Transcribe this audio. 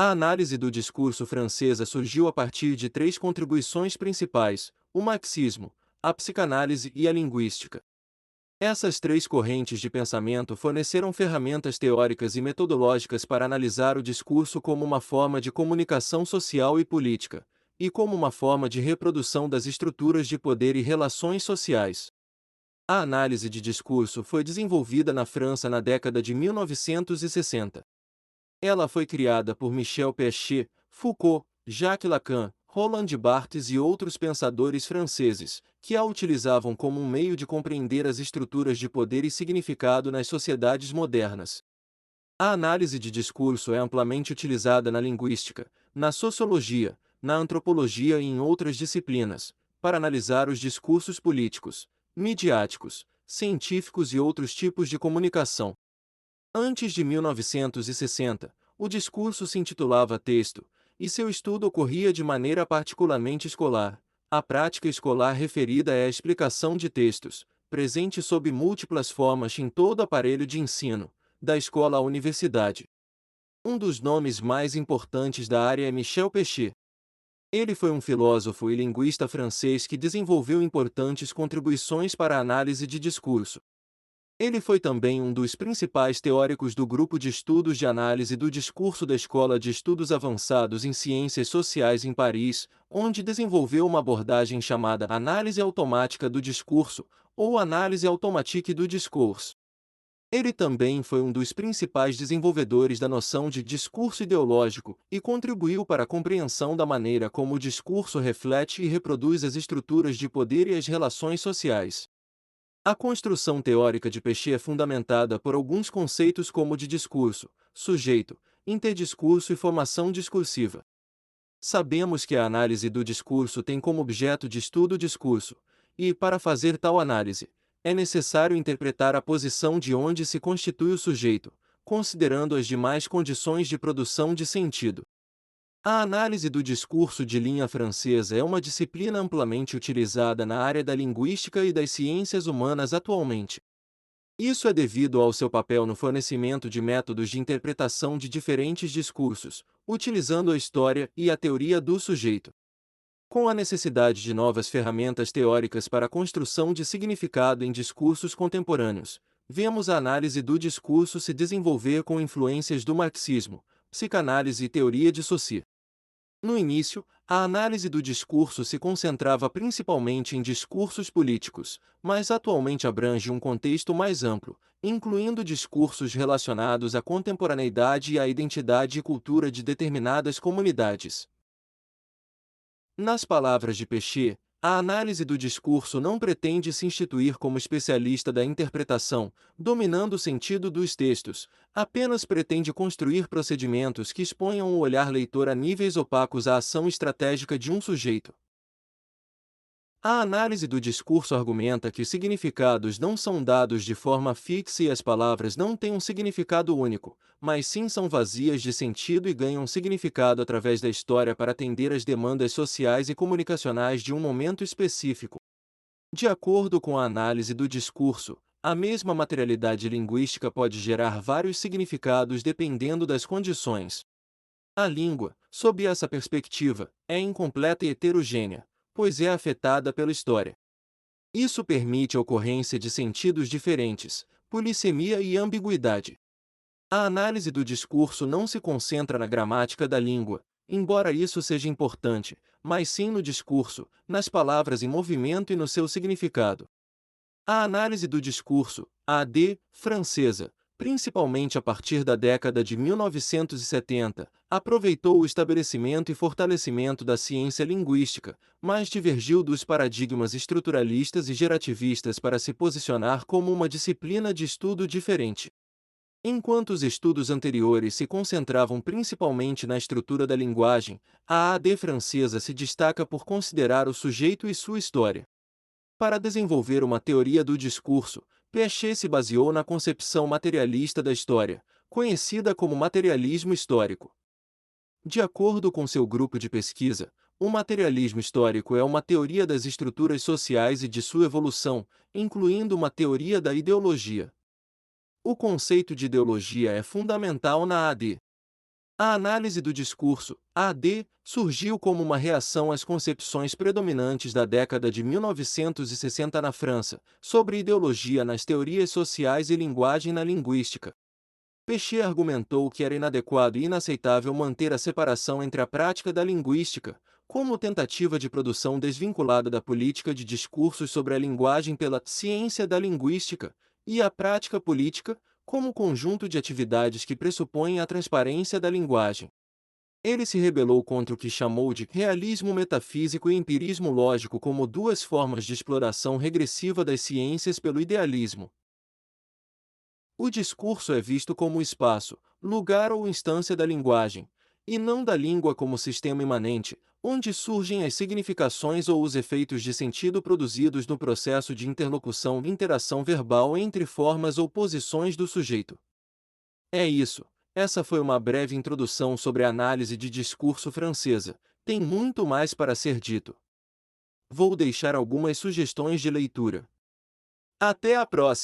A análise do discurso francesa surgiu a partir de três contribuições principais: o marxismo, a psicanálise e a linguística. Essas três correntes de pensamento forneceram ferramentas teóricas e metodológicas para analisar o discurso como uma forma de comunicação social e política, e como uma forma de reprodução das estruturas de poder e relações sociais. A análise de discurso foi desenvolvida na França na década de 1960. Ela foi criada por Michel Pechet, Foucault, Jacques Lacan, Roland Barthes e outros pensadores franceses, que a utilizavam como um meio de compreender as estruturas de poder e significado nas sociedades modernas. A análise de discurso é amplamente utilizada na linguística, na sociologia, na antropologia e em outras disciplinas, para analisar os discursos políticos, midiáticos, científicos e outros tipos de comunicação. Antes de 1960, o discurso se intitulava texto, e seu estudo ocorria de maneira particularmente escolar. A prática escolar referida é a explicação de textos, presente sob múltiplas formas em todo aparelho de ensino, da escola à universidade. Um dos nomes mais importantes da área é Michel Pechet. Ele foi um filósofo e linguista francês que desenvolveu importantes contribuições para a análise de discurso. Ele foi também um dos principais teóricos do grupo de estudos de análise do discurso da Escola de Estudos Avançados em Ciências Sociais em Paris, onde desenvolveu uma abordagem chamada análise automática do discurso, ou análise automatique do discours. Ele também foi um dos principais desenvolvedores da noção de discurso ideológico e contribuiu para a compreensão da maneira como o discurso reflete e reproduz as estruturas de poder e as relações sociais. A construção teórica de Pechet é fundamentada por alguns conceitos como de discurso, sujeito, interdiscurso e formação discursiva. Sabemos que a análise do discurso tem como objeto de estudo o discurso, e, para fazer tal análise, é necessário interpretar a posição de onde se constitui o sujeito, considerando as demais condições de produção de sentido. A análise do discurso de linha francesa é uma disciplina amplamente utilizada na área da linguística e das ciências humanas atualmente. Isso é devido ao seu papel no fornecimento de métodos de interpretação de diferentes discursos, utilizando a história e a teoria do sujeito. Com a necessidade de novas ferramentas teóricas para a construção de significado em discursos contemporâneos, vemos a análise do discurso se desenvolver com influências do marxismo, psicanálise e teoria de Saussure. No início, a análise do discurso se concentrava principalmente em discursos políticos, mas atualmente abrange um contexto mais amplo, incluindo discursos relacionados à contemporaneidade e à identidade e cultura de determinadas comunidades. Nas palavras de Pechet, a análise do discurso não pretende se instituir como especialista da interpretação, dominando o sentido dos textos, apenas pretende construir procedimentos que exponham o olhar leitor a níveis opacos à ação estratégica de um sujeito. A análise do discurso argumenta que os significados não são dados de forma fixa e as palavras não têm um significado único, mas sim são vazias de sentido e ganham significado através da história para atender às demandas sociais e comunicacionais de um momento específico. De acordo com a análise do discurso, a mesma materialidade linguística pode gerar vários significados dependendo das condições. A língua, sob essa perspectiva, é incompleta e heterogênea, pois é afetada pela história. Isso permite a ocorrência de sentidos diferentes, polissemia e ambiguidade. A análise do discurso não se concentra na gramática da língua, embora isso seja importante, mas sim no discurso, nas palavras em movimento e no seu significado. A análise do discurso, AD, francesa, principalmente a partir da década de 1970, aproveitou o estabelecimento e fortalecimento da ciência linguística, mas divergiu dos paradigmas estruturalistas e gerativistas para se posicionar como uma disciplina de estudo diferente. Enquanto os estudos anteriores se concentravam principalmente na estrutura da linguagem, a AD francesa se destaca por considerar o sujeito e sua história. Para desenvolver uma teoria do discurso, Piaget se baseou na concepção materialista da história, conhecida como materialismo histórico. De acordo com seu grupo de pesquisa, o materialismo histórico é uma teoria das estruturas sociais e de sua evolução, incluindo uma teoria da ideologia. O conceito de ideologia é fundamental na AD. A análise do discurso, AD, surgiu como uma reação às concepções predominantes da década de 1960 na França, sobre ideologia nas teorias sociais e linguagem na linguística. Péchet argumentou que era inadequado e inaceitável manter a separação entre a prática da linguística, como tentativa de produção desvinculada da política de discursos sobre a linguagem pela ciência da linguística, e a prática política, como conjunto de atividades que pressupõem a transparência da linguagem. Ele se rebelou contra o que chamou de realismo metafísico e empirismo lógico como duas formas de exploração regressiva das ciências pelo idealismo. O discurso é visto como espaço, lugar ou instância da linguagem, e não da língua como sistema imanente, onde surgem as significações ou os efeitos de sentido produzidos no processo de interlocução e interação verbal entre formas ou posições do sujeito. É isso. Essa foi uma breve introdução sobre a análise de discurso francesa. Tem muito mais para ser dito. Vou deixar algumas sugestões de leitura. Até a próxima!